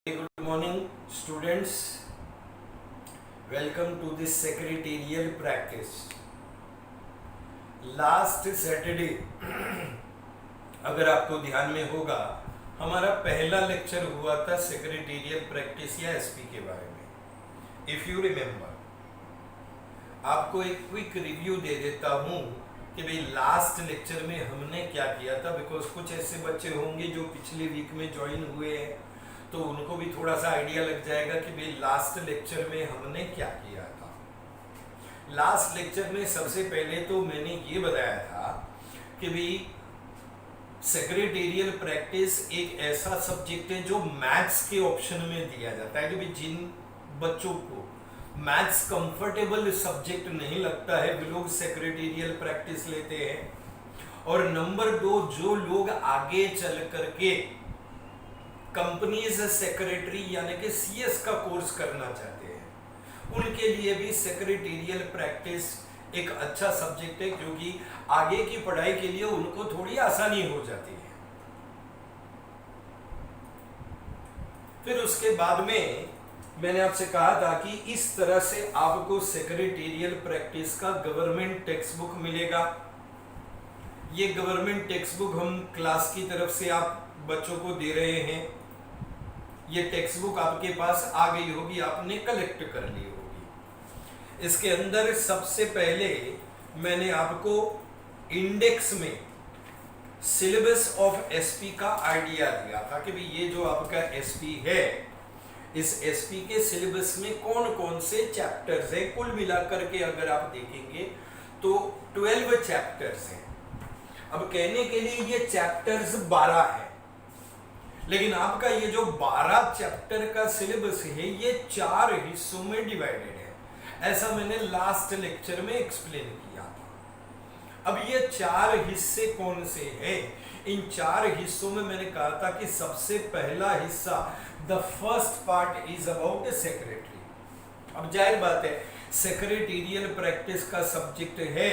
Good morning, students. Welcome to this secretarial practice. Last Saturday, अगर आपको ध्यान में होगा, हमारा पहला लेक्चर हुआ था secretarial practice या SP के बारे में. If you remember, आपको एक क्विक रिव्यू दे देता हूँ कि भाई लास्ट लेक्चर में हमने क्या किया था, बिकॉज कुछ ऐसे बच्चे होंगे जो पिछले वीक में ज्वाइन हुए हैं, तो उनको भी थोड़ा सा आइडिया लग जाएगा कि भाई लास्ट लेक्चर में हमने क्या किया था. लास्ट लेक्चर में सबसे पहले तो मैंने ये बताया था कि भाई सेक्रेटेरियल प्रैक्टिस एक ऐसा सब्जेक्ट है जो मैथ्स के ऑप्शन में दिया जाता है कि भाई जिन बच्चों को मैथ्स कंफर्टेबल सब्जेक्ट नहीं लगता है वे लोग सेक्रेटेरियल प्रैक्टिस लेते हैं. और नंबर 2, जो लोग आगे चल करके कंपनीज सेक्रेटरी यानी कि CS का कोर्स करना चाहते हैं, उनके लिए भी सेक्रेटेरियल प्रैक्टिस एक अच्छा सब्जेक्ट है, क्योंकि आगे की पढ़ाई के लिए उनको थोड़ी आसानी हो जाती है. फिर उसके बाद में मैंने आपसे कहा था कि इस तरह से आपको सेक्रेटेरियल प्रैक्टिस का गवर्नमेंट टेक्स्ट बुक मिलेगा. ये गवर्नमेंट टेक्स्ट बुक हम क्लास की तरफ से आप बच्चों को दे रहे हैं. ये टेक्स्ट बुक आपके पास आ गई होगी, आपने कलेक्ट कर ली होगी. इसके अंदर सबसे पहले मैंने आपको इंडेक्स में सिलेबस ऑफ SP का आइडिया दिया था कि भाई ये जो आपका SP है, इस SP के सिलेबस में कौन कौन से चैप्टर्स हैं. कुल मिलाकर के अगर आप देखेंगे तो 12 चैप्टर्स हैं. अब कहने के लिए ये चैप्टर्स 12 है, लेकिन आपका ये जो 12 चैप्टर का सिलेबस है ये 4 हिस्सों में डिवाइडेड है. ऐसा मैंने लास्ट लेक्चर में एक्सप्लेन किया था. अब ये 4 हिस्से कौन से हैं? इन 4 हिस्सों में मैंने कहा था कि सबसे पहला हिस्सा the first part is about secretary. अब जाहिर बात है सेक्रेटेरियल प्रैक्टिस का सब्जेक्ट है,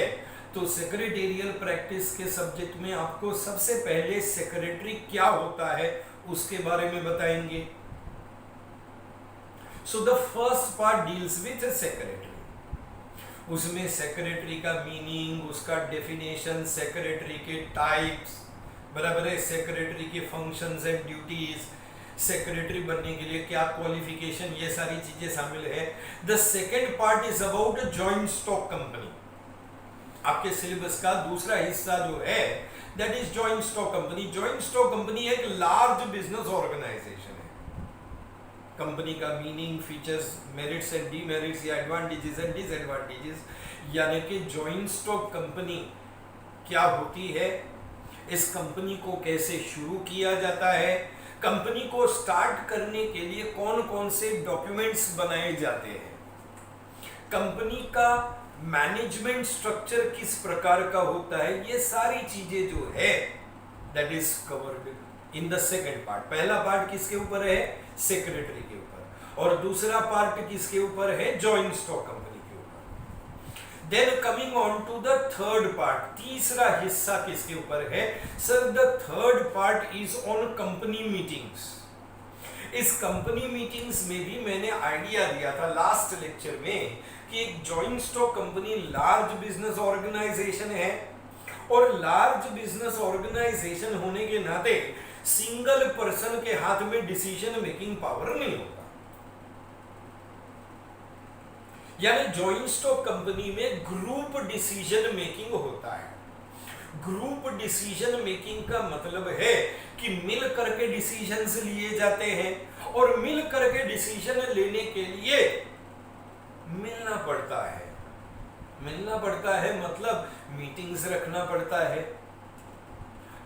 तो सेक्रेटेरियल प्रैक्टिस के सब्जेक्ट में आपको सबसे पहले सेक्रेटरी क्या होता है उसके बारे में बताएंगे. So the first part deals with secretary. उसमें सेक्रेटरी का मीनिंग, उसका डेफिनेशन, सेक्रेटरी के टाइप्स, बराबर है, सेक्रेटरी के फंक्शंस एंड ड्यूटीज, सेक्रेटरी बनने के लिए क्या क्वालिफिकेशन, ये सारी चीजें शामिल है. The second part is about joint stock company. आपके सिलेबस का दूसरा हिस्सा जो है that is joint stock company. Joint stock company एक लार्ज बिजनेस ऑर्गेनाइजेशन है. कंपनी का meaning, features, merits and demerits या एडवांटेजेस एंड डिसएडवांटेजेस, यानी कि जॉइंट स्टॉक कंपनी क्या होती है, इस कंपनी को कैसे शुरू किया जाता है, कंपनी को स्टार्ट करने के लिए कौन कौन से डॉक्यूमेंट्स बनाए जाते हैं, कंपनी का मैनेजमेंट स्ट्रक्चर किस प्रकार का होता है, ये सारी चीजें जो है that is covered in the second part. पहला पार्ट किसके ऊपर है? सेक्रेटरी के ऊपर. और दूसरा पार्ट किसके ऊपर है? जॉइंट स्टॉक कंपनी के ऊपर. Then coming on to the third part, तीसरा हिस्सा किसके ऊपर है? Sir the third part is on company meetings. इस कंपनी मीटिंग्स में भी मैंने आइडिया दिया था लास्ट लेक्चर में कि एक joint stock company large business organization है, और लार्ज बिजनेस ऑर्गेनाइजेशन होने के नाते सिंगल पर्सन के हाथ में डिसीजन मेकिंग पावर नहीं होता. यानी जॉइंट स्टॉक कंपनी में ग्रुप डिसीजन मेकिंग होता है. ग्रुप डिसीजन मेकिंग का मतलब है कि मिल करके डिसीजंस लिए जाते हैं, और मिल करके डिसीजन लेने के लिए मिलना पड़ता है, मतलब मीटिंग्स रखना पड़ता है.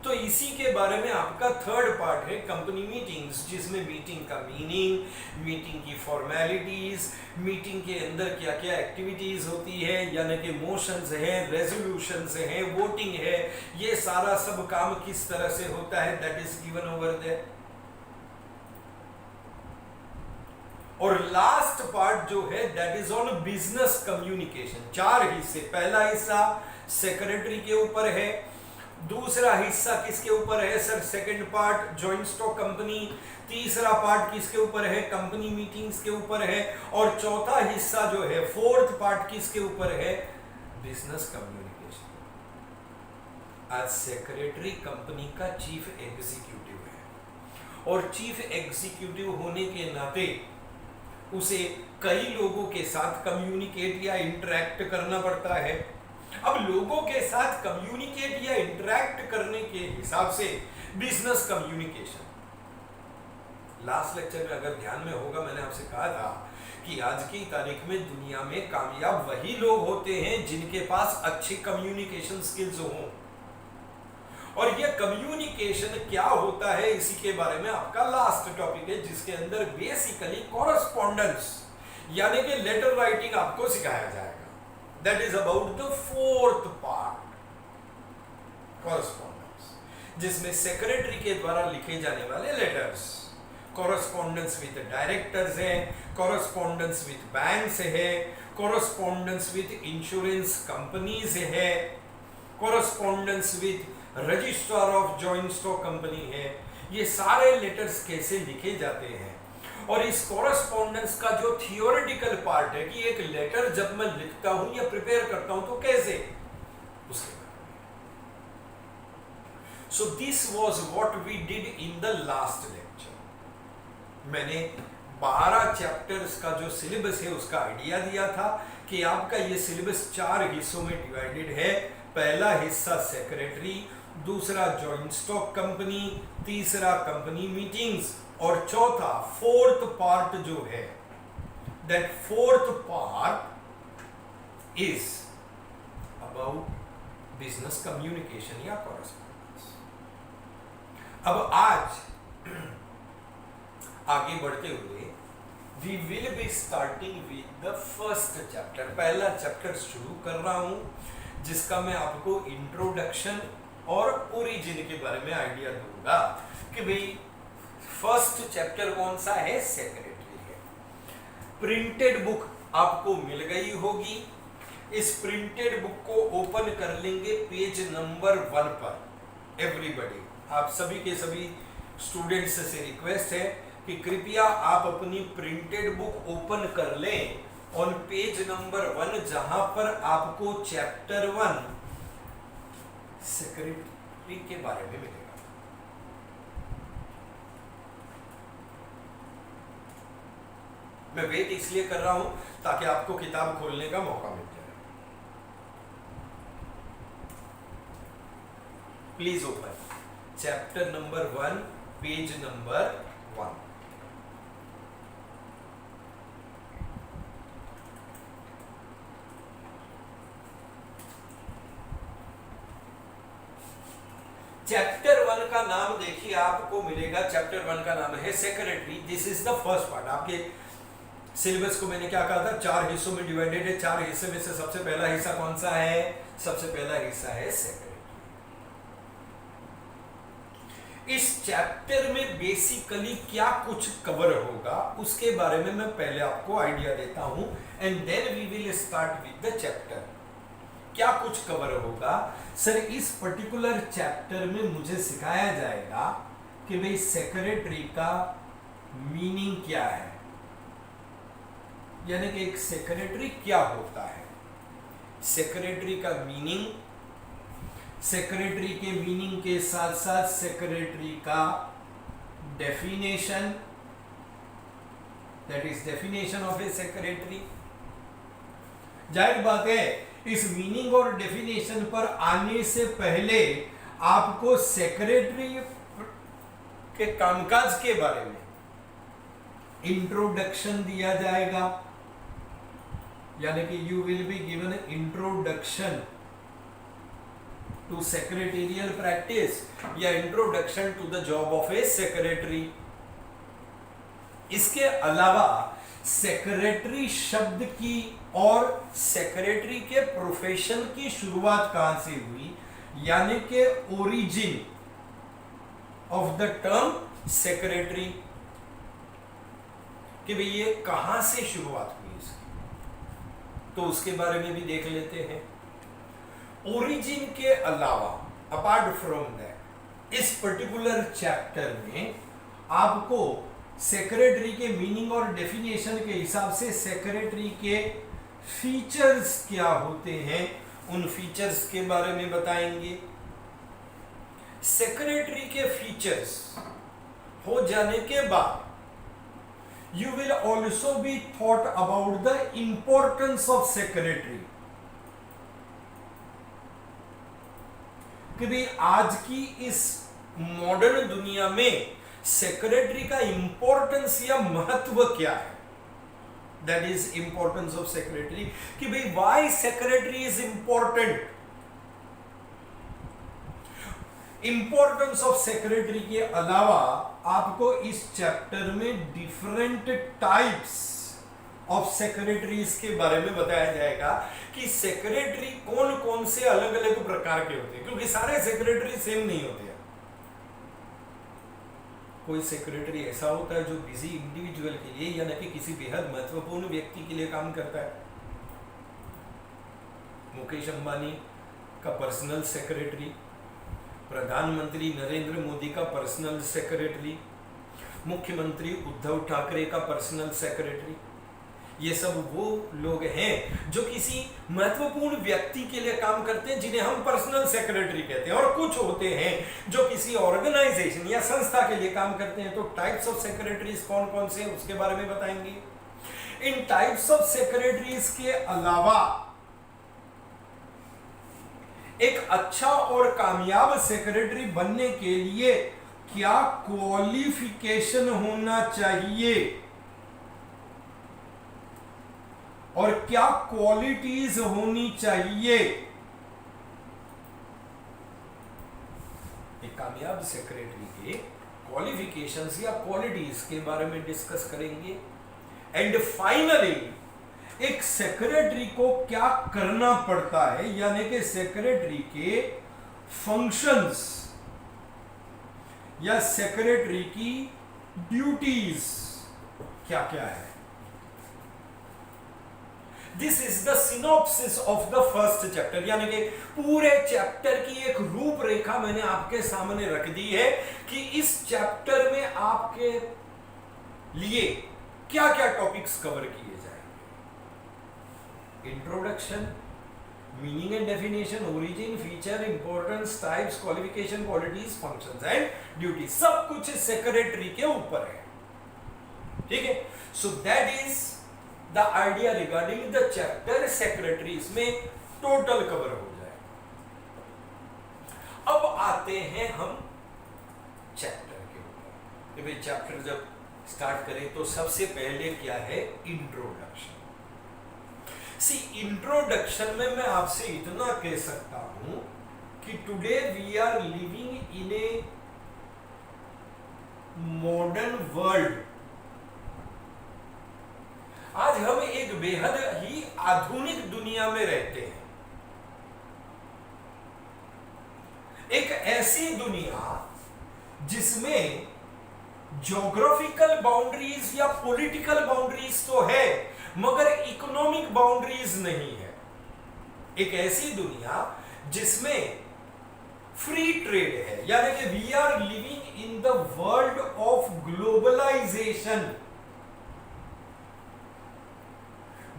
तो इसी के बारे में आपका थर्ड पार्ट है कंपनी मीटिंग्स, जिसमें मीटिंग का मीनिंग, मीटिंग की फॉर्मेलिटीज, मीटिंग के अंदर क्या क्या एक्टिविटीज होती है, यानी कि मोशंस हैं, रेजोल्यूशंस हैं, वोटिंग है, ये सारा सब काम किस तरह से होता है that is given over there. और लास्ट पार्ट जो है that is on business communication. 4 हिस्से. पहला हिस्सा सेक्रेटरी के ऊपर है, दूसरा हिस्सा किसके ऊपर है sir? Second part joint stock company. तीसरा पार्ट किसके ऊपर है? कंपनी मीटिंग्स के ऊपर है। और चौथा हिस्सा जो है, फोर्थ पार्ट किसके ऊपर है? Business communication. आज सेक्रेटरी कंपनी का चीफ एग्जीक्यूटिव है और चीफ एग्जीक्यूटिव होने के नाते उसे कई लोगों के साथ कम्युनिकेट या इंटरेक्ट करना पड़ता है। अब लोगों के साथ कम्युनिकेट या इंटरेक्ट करने के हिसाब से बिजनेस कम्युनिकेशन, लास्ट लेक्चर में अगर ध्यान में होगा मैंने आपसे कहा था कि आज की तारीख में दुनिया में कामयाब वही लोग होते हैं जिनके पास अच्छी कम्युनिकेशन स्किल्स हों। और ये कम्युनिकेशन क्या होता है इसी के बारे में आपका लास्ट टॉपिक है, जिसके अंदर बेसिकली कॉरेस्पॉन्डेंस यानी कि लेटर राइटिंग आपको सिखाया जाएगा। That is about the fourth part, correspondence, जिसमें सेक्रेटरी के द्वारा लिखे जाने वाले लेटर्स, कॉरेस्पॉन्डेंस विद डायरेक्टर्स है, कॉरेस्पॉन्डेंस विद बैंक्स है, कॉरेस्पॉन्डेंस विद इंश्योरेंस कंपनीज है, correspondence with registrar of joint stock company है। ये सारे लेटर्स कैसे लिखे जाते हैं और इस कॉरेस्पॉन्डेंस का जो थियोरेटिकल पार्ट है कि एक लेटर जब मैं लिखता हूं या प्रिपेयर करता हूं तो कैसे, उसके बारे में। So this was what we did in the last lecture. मैंने 12 चैप्टर्स का जो सिलेबस है उसका आइडिया दिया था कि आपका ये सिलेबस 4 हिस्सों में डिवाइडेड है। पहला हिस्सा सेक्रेटरी, दूसरा जॉइंट स्टॉक कंपनी, तीसरा कंपनी मीटिंग्स और चौथा फोर्थ पार्ट जो है, that fourth part is about business communication या कॉरेस्पॉन्डेंस। अब आज आगे बढ़ते हुए we will be starting with the first chapter. पहला चैप्टर शुरू कर रहा हूं जिसका मैं आपको इंट्रोडक्शन और ओरिजिन के बारे में आइडिया दूंगा कि भाई फर्स्ट चैप्टर कौन सा है? सेक्रेटरी है। प्रिंटेड बुक आपको मिल गई होगी। इस प्रिंटेड बुक को ओपन कर लेंगे पेज नंबर 1 पर। एवरीबॉडी, आप सभी के सभी स्टूडेंट्स से रिक्वेस्ट है कि कृपया आप अपनी प्रिंटेड बुक ओपन कर लें ऑन पेज नंबर 1, जहां पर आपको चैप्टर 1 सेक्रेटरी के बारे में मिलेगा। मैं वेट इसलिए कर रहा हूं ताकि आपको किताब खोलने का मौका मिल जाए। Please open chapter number 1, page number 1। Chapter 1 का नाम देखिए, आपको मिलेगा चैप्टर 1 का नाम है secretary. This is the first part. आपके सिलेबस को मैंने क्या कहा था? 4 हिस्सों में डिवाइडेड है। 4 हिस्से में से सबसे पहला हिस्सा कौन सा है? सबसे पहला हिस्सा है सेक्रेटरी। इस चैप्टर में बेसिकली क्या कुछ कवर होगा उसके बारे में मैं पहले आपको आइडिया देता हूं and then we will start with the chapter. क्या कुछ कवर होगा सर? इस पर्टिकुलर चैप्टर में मुझे सिखाया जाएगा कि भाई सेक्रेटरी का मीनिंग क्या है, यानी कि एक सेक्रेटरी क्या होता है, सेक्रेटरी का मीनिंग, सेक्रेटरी के मीनिंग के साथ साथ सेक्रेटरी का definition, that is definition of a secretary. जाहिर बात है इस मीनिंग और डेफिनेशन पर आने से पहले आपको सेक्रेटरी के कामकाज के बारे में इंट्रोडक्शन दिया जाएगा, यानी कि you will be given introduction to secretarial practice या introduction to the job of a secretary. इसके अलावा सेक्रेटरी शब्द की और सेक्रेटरी के प्रोफेशन की शुरुआत कहां से हुई, यानी कि origin of the term secretary, कि भाई ये कहां से शुरुआत हुई इसकी, तो उसके बारे में भी देख लेते हैं। ओरिजिन के अलावा अपार्ट फ्रॉम दैट इस पर्टिकुलर चैप्टर में आपको सेक्रेटरी के मीनिंग और डेफिनेशन के हिसाब से सेक्रेटरी के फीचर्स क्या होते हैं उन फीचर्स के बारे में बताएंगे। सेक्रेटरी के फीचर्स हो जाने के बाद you will also be thought about the importance of secretary, कि भाई आज की इस मॉडर्न दुनिया में सेक्रेटरी का इंपॉर्टेंस या महत्व क्या है। That is importance of secretary, कि भाई why secretary is important. Importance of secretary के अलावा आपको इस चैप्टर में डिफरेंट टाइप्स ऑफ सेक्रेटरीज के बारे में बताया जाएगा कि सेक्रेटरी कौन कौन से अलग अलग प्रकार के होते हैं, क्योंकि सारे सेक्रेटरी सेम नहीं होते हैं। कोई सेक्रेटरी ऐसा होता है जो बिजी इंडिविजुअल के लिए या न कि किसी बेहद महत्वपूर्ण व्यक्ति के लिए काम करता है। मुकेश अंबानी का पर्सनल सेक्रेटरी, प्रधानमंत्री नरेंद्र मोदी का पर्सनल सेक्रेटरी, मुख्यमंत्री उद्धव ठाकरे का पर्सनल सेक्रेटरी, ये सब वो लोग हैं जो किसी महत्वपूर्ण व्यक्ति के लिए काम करते हैं जिन्हें हम पर्सनल सेक्रेटरी कहते हैं। और कुछ होते हैं जो किसी ऑर्गेनाइजेशन या संस्था के लिए काम करते हैं। तो टाइप्स ऑफ सेक्रेटरीज कौन कौन से उसके बारे में बताएंगे। इन टाइप्स ऑफ सेक्रेटरीज के अलावा एक अच्छा और कामयाब सेक्रेटरी बनने के लिए क्या क्वालिफिकेशन होना चाहिए और क्या क्वालिटीज होनी चाहिए। एक कामयाब सेक्रेटरी के क्वालिफिकेशंस या क्वालिटीज के बारे में डिस्कस करेंगे। एंड फाइनली एक सेक्रेटरी को क्या करना पड़ता है, यानी कि सेक्रेटरी के फंक्शंस या सेक्रेटरी की ड्यूटीज क्या क्या है। This is the synopsis of the first chapter, यानी कि पूरे चैप्टर की एक रूपरेखा मैंने आपके सामने रख दी है कि इस चैप्टर में आपके लिए क्या क्या टॉपिक्स कवर किए जाएंगे। Introduction, meaning and definition, origin, feature, importance, types, qualification, qualities, functions and duty, सब कुछ सेक्रेटरी के ऊपर है। ठीक है, so that is the idea regarding the chapter secretary, इसमें टोटल कवर हो जाए। अब आते हैं हम चैप्टर के ऊपर। भाई चैप्टर जब स्टार्ट करें तो सबसे पहले क्या है, इंट्रोडक्शन। सी इंट्रोडक्शन में मैं आपसे इतना कह सकता हूं कि today we are living in a modern world. आज हम एक बेहद ही आधुनिक दुनिया में रहते हैं। एक ऐसी दुनिया जिसमें ज्योग्राफिकल बाउंड्रीज या पॉलिटिकल बाउंड्रीज तो है मगर इकोनॉमिक बाउंड्रीज नहीं है। एक ऐसी दुनिया जिसमें फ्री ट्रेड है, यानी कि we are living in the world of globalization.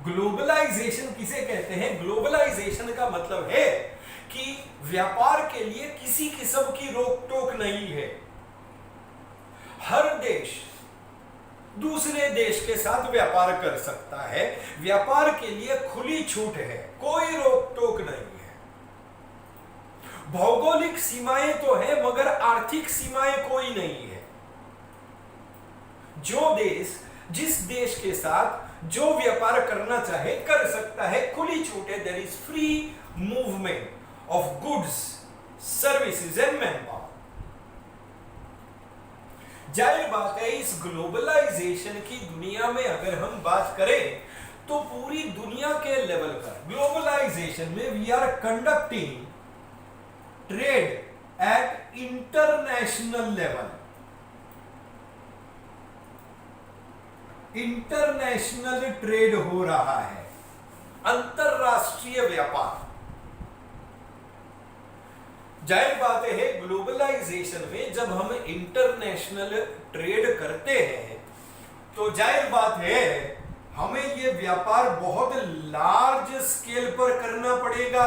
Globalization किसे कहते हैं? ग्लोबलाइजेशन का मतलब है कि व्यापार के लिए किसी किस्म की रोक टोक नहीं है। हर देश दूसरे देश के साथ व्यापार कर सकता है, व्यापार के लिए खुली छूट है, कोई रोक टोक नहीं है। भौगोलिक सीमाएं तो है मगर आर्थिक सीमाएं कोई नहीं है। जो देश जिस देश के साथ जो व्यापार करना चाहे कर सकता है, खुली छूट है। There is free movement of goods, services and man power. जाहिर बात है इस ग्लोबलाइजेशन की दुनिया में अगर हम बात करें तो पूरी दुनिया के लेवल पर ग्लोबलाइजेशन में we are conducting trade at international level. International trade हो रहा है, अंतरराष्ट्रीय व्यापार। जाहिर बात है ग्लोबलाइजेशन में जब हम इंटरनेशनल ट्रेड करते हैं तो जाहिर बात है हमें ये व्यापार बहुत लार्ज स्केल पर करना पड़ेगा,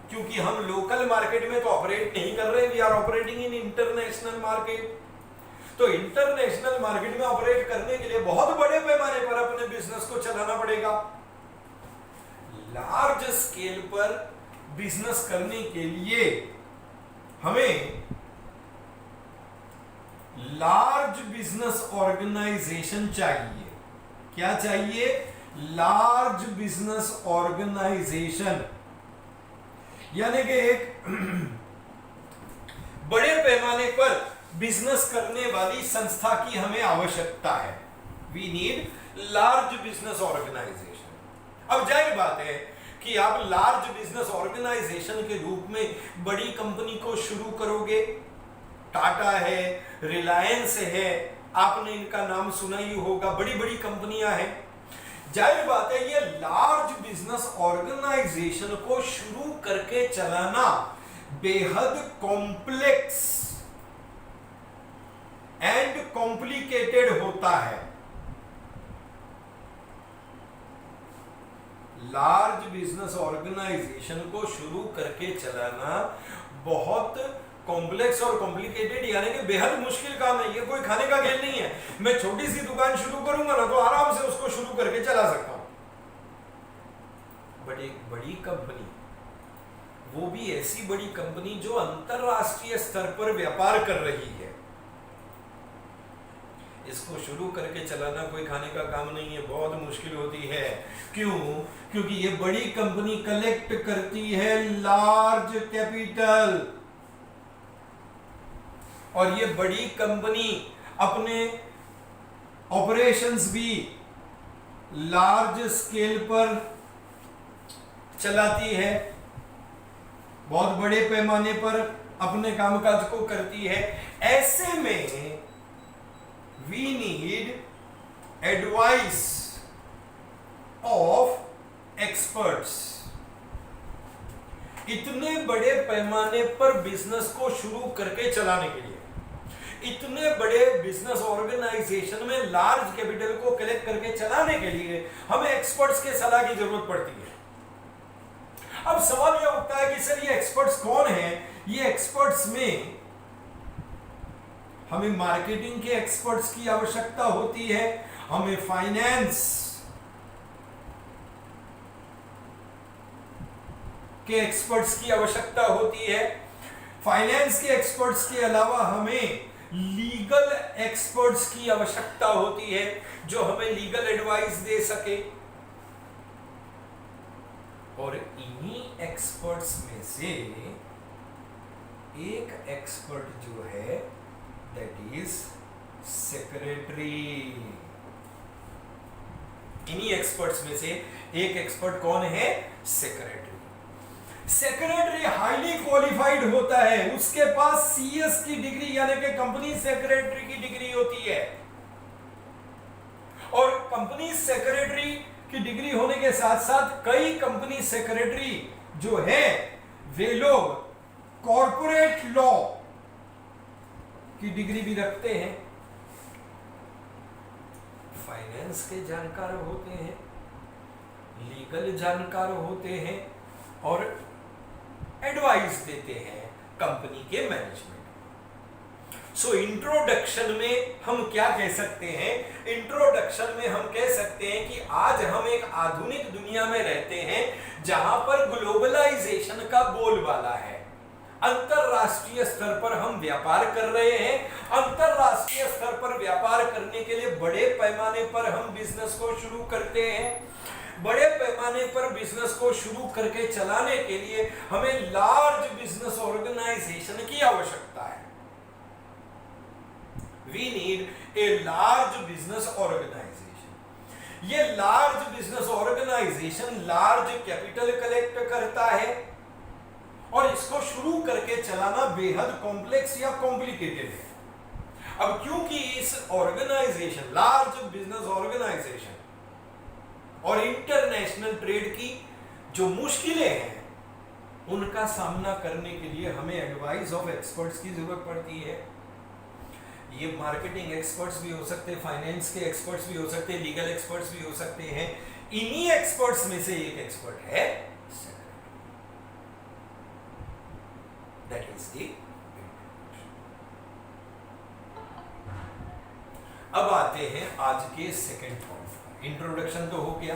क्योंकि हम लोकल मार्केट में तो ऑपरेट नहीं कर रहे, we are operating in international market. तो इंटरनेशनल मार्केट में ऑपरेट करने के लिए बहुत बड़े पैमाने पर अपने बिजनेस को चलाना पड़ेगा। लार्ज स्केल पर बिजनेस करने के लिए हमें लार्ज बिजनेस ऑर्गेनाइजेशन चाहिए। क्या चाहिए? लार्ज बिजनेस ऑर्गेनाइजेशन, यानी कि एक बड़े पैमाने पर बिजनेस करने वाली संस्था की हमें आवश्यकता है। We need large business organization. अब जाहिर बात है कि आप लार्ज बिजनेस ऑर्गेनाइजेशन के रूप में बड़ी कंपनी को शुरू करोगे। टाटा है, रिलायंस है, आपने इनका नाम सुना ही होगा, बड़ी बड़ी कंपनियां हैं। जाहिर बात है ये लार्ज बिजनेस ऑर्गेनाइजेशन को शुरू करके चलाना बेहद कॉम्प्लेक्स एंड कॉम्प्लिकेटेड होता है। लार्ज बिजनेस ऑर्गेनाइजेशन को शुरू करके चलाना बहुत कॉम्प्लेक्स और कॉम्प्लिकेटेड, यानी कि बेहद मुश्किल काम है। ये कोई खाने का खेल नहीं है। मैं छोटी सी दुकान शुरू करूंगा ना तो आराम से उसको शुरू करके चला सकता हूं, बट एक बड़ी कंपनी, वो भी ऐसी बड़ी कंपनी जो अंतरराष्ट्रीय स्तर पर व्यापार कर रही है, इसको शुरू करके चलाना कोई खाने का काम नहीं है, बहुत मुश्किल होती है। क्यों? क्योंकि ये बड़ी कंपनी कलेक्ट करती है लार्ज कैपिटल, और ये बड़ी कंपनी अपने ऑपरेशंस भी लार्ज स्केल पर चलाती है, बहुत बड़े पैमाने पर अपने कामकाज को करती है। ऐसे में we need advice of experts। इतने बड़े पैमाने पर बिजनेस को शुरू करके चलाने के लिए, इतने बड़े बिजनेस ऑर्गेनाइजेशन में लार्ज कैपिटल को कलेक्ट करके चलाने के लिए हमें एक्सपर्ट्स के सलाह की जरूरत पड़ती है। अब सवाल यह उठता है कि सर ये एक्सपर्ट्स कौन हैं? ये एक्सपर्ट्स में हमें मार्केटिंग के एक्सपर्ट्स की आवश्यकता होती है, हमें फाइनेंस के एक्सपर्ट्स की आवश्यकता होती है, फाइनेंस के एक्सपर्ट्स के अलावा हमें लीगल एक्सपर्ट्स की आवश्यकता होती है जो हमें लीगल एडवाइस दे सके। और इन्हीं एक्सपर्ट्स में से एक एक्सपर्ट जो है that is secretary। इन्हीं एक्सपर्ट्स में से एक एक्सपर्ट कौन है? सेक्रेटरी। सेक्रेटरी हाईली क्वालिफाइड होता है, उसके पास सीएस की डिग्री यानी कि कंपनी सेक्रेटरी की डिग्री होती है, और कंपनी सेक्रेटरी की डिग्री होने के साथ साथ कई कंपनी सेक्रेटरी जो है वे लोग कॉर्पोरेट लॉ की डिग्री भी रखते हैं, फाइनेंस के जानकार होते हैं, लीगल जानकार होते हैं, और एडवाइस देते हैं कंपनी के मैनेजमेंट। सो इंट्रोडक्शन में हम क्या कह सकते हैं? इंट्रोडक्शन में हम कह सकते हैं कि आज हम एक आधुनिक दुनिया में रहते हैं जहां पर ग्लोबलाइजेशन का बोलबाला है। अंतरराष्ट्रीय स्तर पर हम व्यापार कर रहे हैं। अंतरराष्ट्रीय स्तर पर व्यापार करने के लिए बड़े पैमाने पर हम बिजनेस को शुरू करते हैं। बड़े पैमाने पर बिजनेस को शुरू करके चलाने के लिए हमें लार्ज बिजनेस ऑर्गेनाइजेशन की आवश्यकता है। We need a large business organisation. ये large business organisation large capital collect करता है और इसको शुरू करके चलाना बेहद कॉम्प्लेक्स या कॉम्प्लिकेटेड है। अब क्योंकि इस ऑर्गेनाइजेशन, लार्ज बिजनेस ऑर्गेनाइजेशन और इंटरनेशनल ट्रेड की जो मुश्किलें हैं उनका सामना करने के लिए हमें एडवाइस ऑफ एक्सपर्ट्स की जरूरत पड़ती है। ये मार्केटिंग एक्सपर्ट्स भी हो सकते हैं, फाइनेंस के एक्सपर्ट्स भी हो सकते हैं, लीगल एक्सपर्ट्स भी हो सकते हैं। इन्हीं एक्सपर्ट्स में से एक एक्सपर्ट है दैट इज द। अब आते हैं आज के सेकंड पॉइंट। इंट्रोडक्शन तो हो गया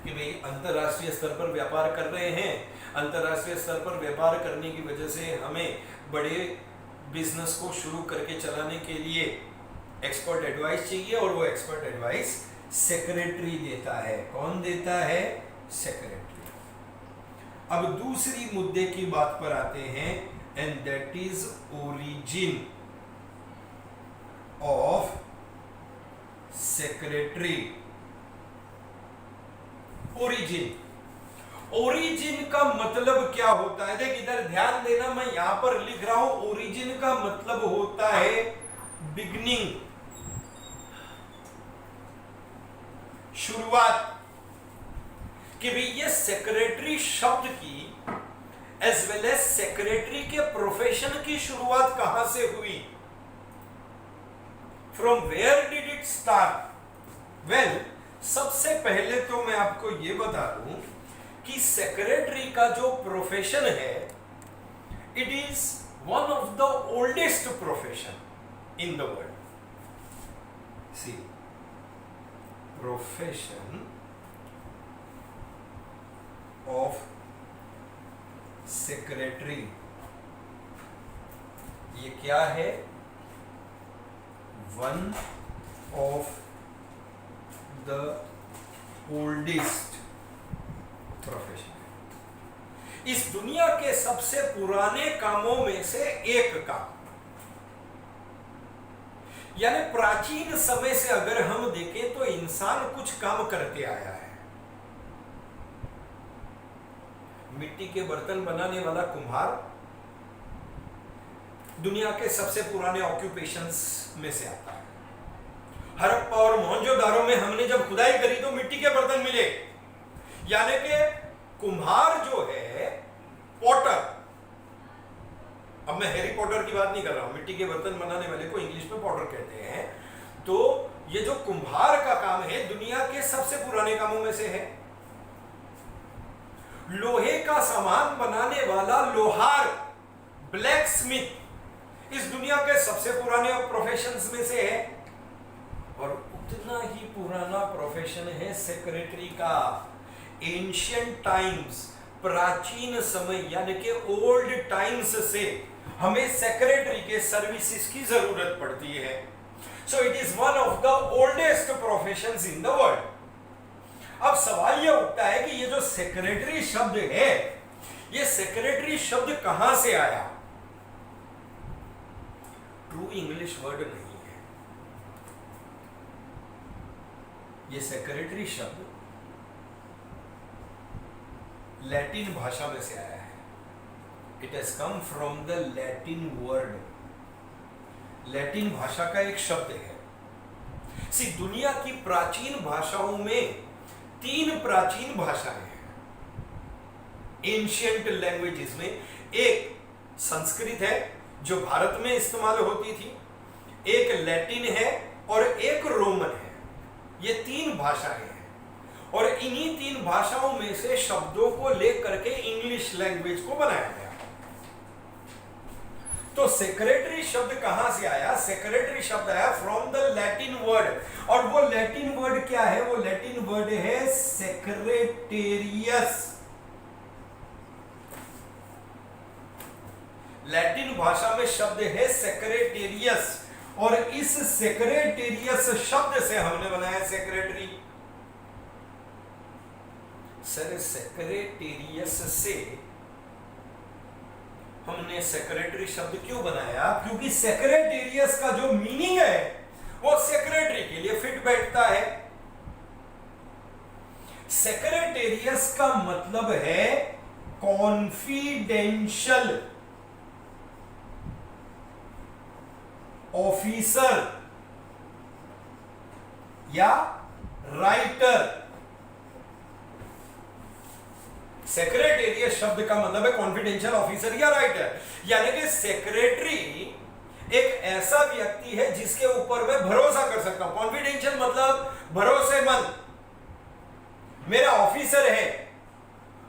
कि भाई अंतरराष्ट्रीय स्तर पर व्यापार कर रहे हैं, अंतरराष्ट्रीय स्तर पर व्यापार करने की वजह से हमें बड़े बिजनेस को शुरू करके चलाने के लिए एक्सपर्ट एडवाइस चाहिए, और वो एक्सपर्ट एडवाइस सेक्रेटरी देता है। कौन देता है? सेक्रेटरी। अब दूसरी मुद्दे की बात पर आते हैं, and that is origin of secretary. Origin का मतलब क्या होता है? देख इधर ध्यान देना, मैं यहां पर लिख रहा हूं ओरिजिन का मतलब होता है बिगनिंग, शुरुआत। कि भाई ये सेक्रेटरी शब्द की एज वेल एज सेक्रेटरी के प्रोफेशन की शुरुआत कहां से हुई? From where did it start? Well, सबसे पहले तो मैं आपको यह बता दूं कि सेक्रेटरी का जो प्रोफेशन है, it is one of the oldest profession in the world. See, profession of secretary, ये क्या है? One of the oldest profession. इस दुनिया के सबसे पुराने कामों में से एक काम, यानी प्राचीन समय से अगर हम देखें तो इंसान कुछ काम करते आया है। मिट्टी के बर्तन बनाने वाला कुम्हार दुनिया के सबसे पुराने ऑक्यूपेशंस में से आता है। हड़प्पा और मोहनजोदारो में हमने जब खुदाई करी तो मिट्टी के बर्तन मिले, यानी कि कुम्हार जो है, पॉटर, अब मैं हैरी पॉटर की बात नहीं कर रहा हूं, मिट्टी के बर्तन बनाने वाले को इंग्लिश में पॉटर कहते हैं। तो ये जो कुम्हार का काम है दुनिया के सबसे पुराने कामों में से है। लोहे का सामान बनाने वाला लोहार, ब्लैक स्मिथ, इस दुनिया के सबसे पुराने प्रोफेशंस में से है। और उतना ही पुराना प्रोफेशन है सेक्रेटरी का। एंशियंट टाइम्स, प्राचीन समय यानी कि ओल्ड टाइम्स से हमें सेक्रेटरी के सर्विसेज की जरूरत पड़ती है। So it is one of the oldest professions in the world. अब सवाल यह उठता है कि ये जो सेक्रेटरी शब्द है, ये सेक्रेटरी शब्द कहां से आया? ट्रू इंग्लिश वर्ड नहीं है ये। सेक्रेटरी शब्द लैटिन भाषा में से आया है। It has come from the Latin word. Latin भाषा का एक शब्द है। सी, दुनिया की प्राचीन भाषाओं में 3 प्राचीन भाषाएं हैं एंशियंट लैंग्वेजेस में। एक संस्कृत है जो भारत में इस्तेमाल होती थी, एक लैटिन है और एक रोमन है। ये 3 भाषाएं हैं और इन्हीं 3 भाषाओं में से शब्दों को लेकर के इंग्लिश लैंग्वेज को बनाया गया। तो सेक्रेटरी शब्द कहां से आया? सेक्रेटरी शब्द आया फ्रॉम द लैटिन वर्ड, और वो लैटिन वर्ड क्या है? वो लैटिन वर्ड है सेक्रेटेरियस। लैटिन भाषा में शब्द है सेक्रेटेरियस, और इस सेक्रेटेरियस शब्द से हमने बनाया सेक्रेटरी। सर, सेक्रेटेरियस से हमने सेक्रेटरी शब्द क्यों बनाया? क्योंकि सेक्रेटेरियस का जो मीनिंग है वो सेक्रेटरी के लिए फिट बैठता है। सेक्रेटेरियस का मतलब है कॉन्फिडेंशियल ऑफिसर या राइटर। सेक्रेटेरिएट शब्द का मतलब है कॉन्फिडेंशियल ऑफिसर या राइटर, यानी कि सेक्रेटरी एक ऐसा व्यक्ति है जिसके ऊपर मैं भरोसा कर सकता हूं। कॉन्फिडेंशियल मतलब भरोसेमंद। मेरा ऑफिसर है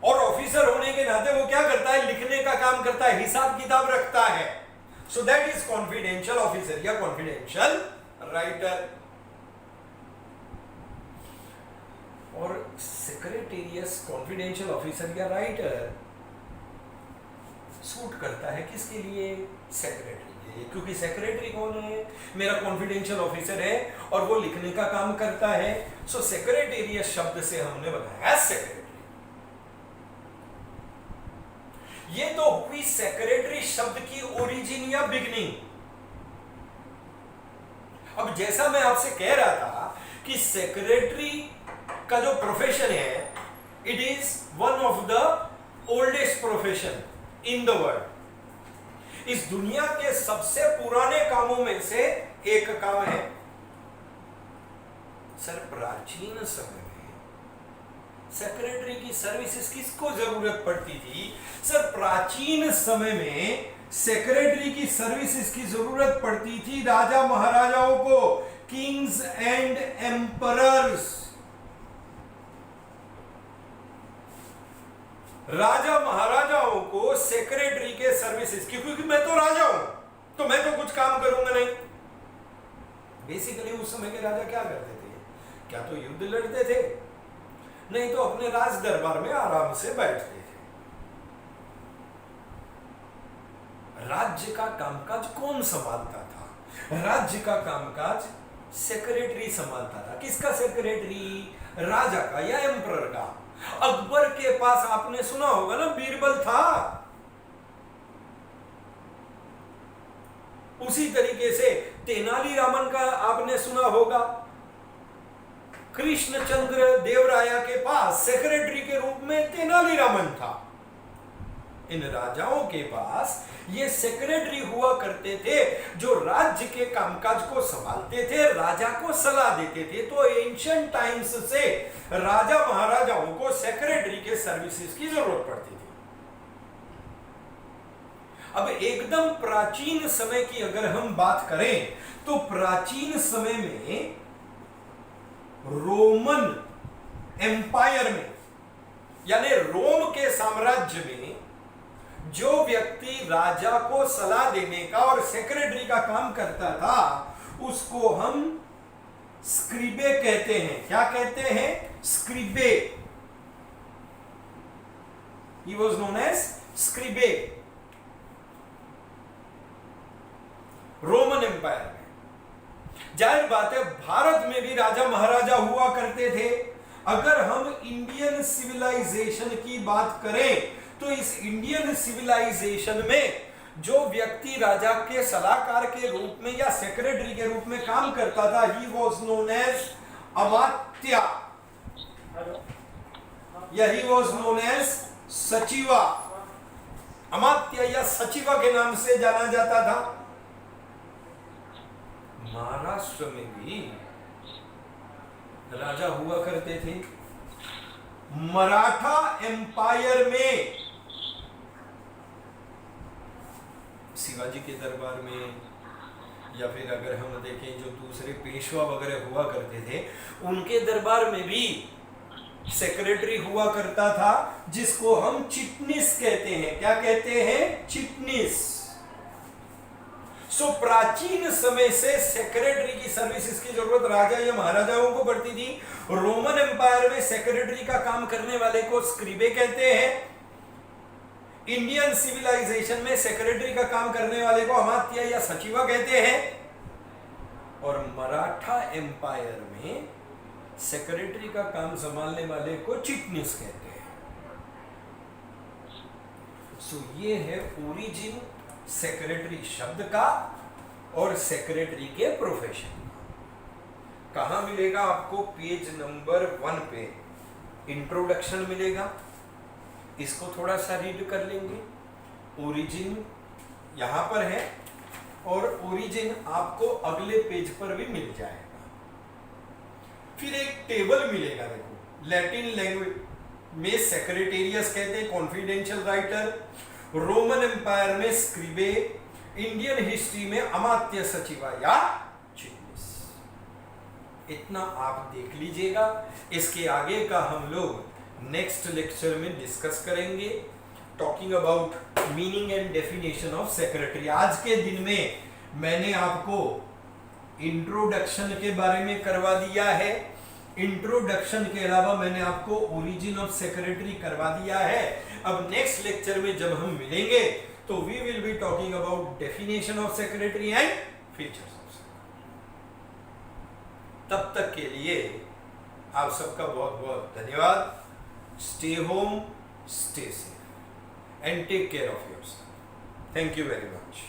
और ऑफिसर होने के नाते वो क्या करता है, लिखने का काम करता है, हिसाब किताब रखता है। So that is confidential officer या कॉन्फिडेंशियल राइटर। और सेक्रेटेरियस कॉन्फिडेंशियल ऑफिसर या राइटर सूट करता है किसके लिए, सेक्रेटरी के लिए, क्योंकि सेक्रेटरी कौन है, मेरा कॉन्फिडेंशियल ऑफिसर है और वो लिखने का काम करता है। सो सेक्रेटेरियस शब्द से हमने बनाया सेक्रेटरी। ये तो हुई सेक्रेटरी शब्द की ओरिजिन या बिगनिंग। अब जैसा मैं आपसे कह रहा था कि सेक्रेटरी का जो प्रोफेशन है, it is one of the oldest profession in the world. इस दुनिया के सबसे पुराने कामों में से एक काम है। सर प्राचीन समय में सेक्रेटरी की सर्विसेज किसको जरूरत पड़ती थी? सर प्राचीन समय में सेक्रेटरी की सर्विसेज की जरूरत पड़ती थी राजा महाराजाओं को, किंग्स एंड एम्परर्स। राजा महाराजाओं को सेक्रेटरी के सर्विसेज, क्योंकि मैं तो राजा हूं तो मैं तो कुछ काम करूंगा नहीं। बेसिकली उस समय के राजा क्या करते थे, क्या तो युद्ध लड़ते थे, नहीं तो अपने राज दरबार में आराम से बैठते थे। राज्य का कामकाज कौन संभालता था? राज्य का कामकाज सेक्रेटरी संभालता था। किसका सेक्रेटरी? राजा का या एम्परर का। अकबर के पास आपने सुना होगा ना, बीरबल था। उसी तरीके से तेनालीरामन का आपने सुना होगा। कृष्णचंद्र देवराया के पास सेक्रेटरी के रूप में तेनालीरामन था। इन राजाओं के पास ये सेक्रेटरी हुआ करते थे जो राज्य के कामकाज को संभालते थे, राजा को सलाह देते थे। तो एंशिएंट टाइम्स से राजा महाराजाओं को सेक्रेटरी के सर्विसेज की जरूरत पड़ती थी। अब एकदम प्राचीन समय की अगर हम बात करें तो प्राचीन समय में रोमन एम्पायर में, यानी रोम के साम्राज्य में, जो व्यक्ति राजा को सलाह देने का और सेक्रेटरी का काम करता था उसको हम स्क्रिबे कहते हैं। क्या कहते हैं? Scribe. He was known as scribe. Roman empire में। जाहिर बात है भारत में भी राजा महाराजा हुआ करते थे। अगर हम इंडियन सिविलाइजेशन की बात करें तो इस इंडियन सिविलाइजेशन में जो व्यक्ति राजा के सलाहकार के रूप में या सेक्रेटरी के रूप में काम करता था, ही वॉज नोन एज अमात्य, या ही वॉज नोन एज सचिवा। अमात्य या सचिवा के नाम से जाना जाता था। महाराष्ट्र में भी राजा हुआ करते थे। मराठा एम्पायर में शिवाजी के दरबार में, या फिर अगर हम देखें जो दूसरे पेशवा वगैरह हुआ करते थे उनके दरबार में भी सेक्रेटरी हुआ करता था, जिसको हम चिटनीस कहते हैं। क्या कहते हैं? चिटनीस। सो प्राचीन समय से सेक्रेटरी की सर्विसेज की जरूरत राजा या महाराजाओं को पड़ती थी। रोमन एम्पायर में सेक्रेटरी का काम करने वाले को स्क्रिबे कहते हैं। इंडियन सिविलाइजेशन में सेक्रेटरी का काम करने वाले को अमात्य या सचिवा कहते हैं। और मराठा एम्पायर में सेक्रेटरी का काम संभालने वाले को चिटनीस कहते हैं। सो ये है ओरिजिन सेक्रेटरी शब्द का और सेक्रेटरी के प्रोफेशन का। कहां मिलेगा आपको? पेज नंबर 1 पे इंट्रोडक्शन मिलेगा। इसको थोड़ा सा रीड कर लेंगे। ओरिजिन यहां पर है और ओरिजिन आपको अगले पेज पर भी मिल जाएगा। फिर एक टेबल मिलेगा, देखो लैटिन लैंग्वेज में सेक्रेटेरियस कहते हैं, कॉन्फिडेंशियल राइटर, रोमन एम्पायर में स्क्रिबे, इंडियन हिस्ट्री में अमात्य सचिवा या चिटनिस। इतना आप देख लीजिएगा। इसके आगे का हम लोग नेक्स्ट लेक्चर में डिस्कस करेंगे, talking about meaning and definition of secretary. आज के दिन में मैंने आपको इंट्रोडक्शन के बारे में करवा दिया है। इंट्रोडक्शन के अलावा मैंने आपको ओरिजिन ऑफ सेक्रेटरी करवा दिया है। अब नेक्स्ट लेक्चर में जब हम मिलेंगे तो we will be talking about definition of secretary and features of secretary. तब तक के लिए आप सबका बहुत बहुत धन्यवाद। Stay home, stay safe and take care of yourself. Thank you very much.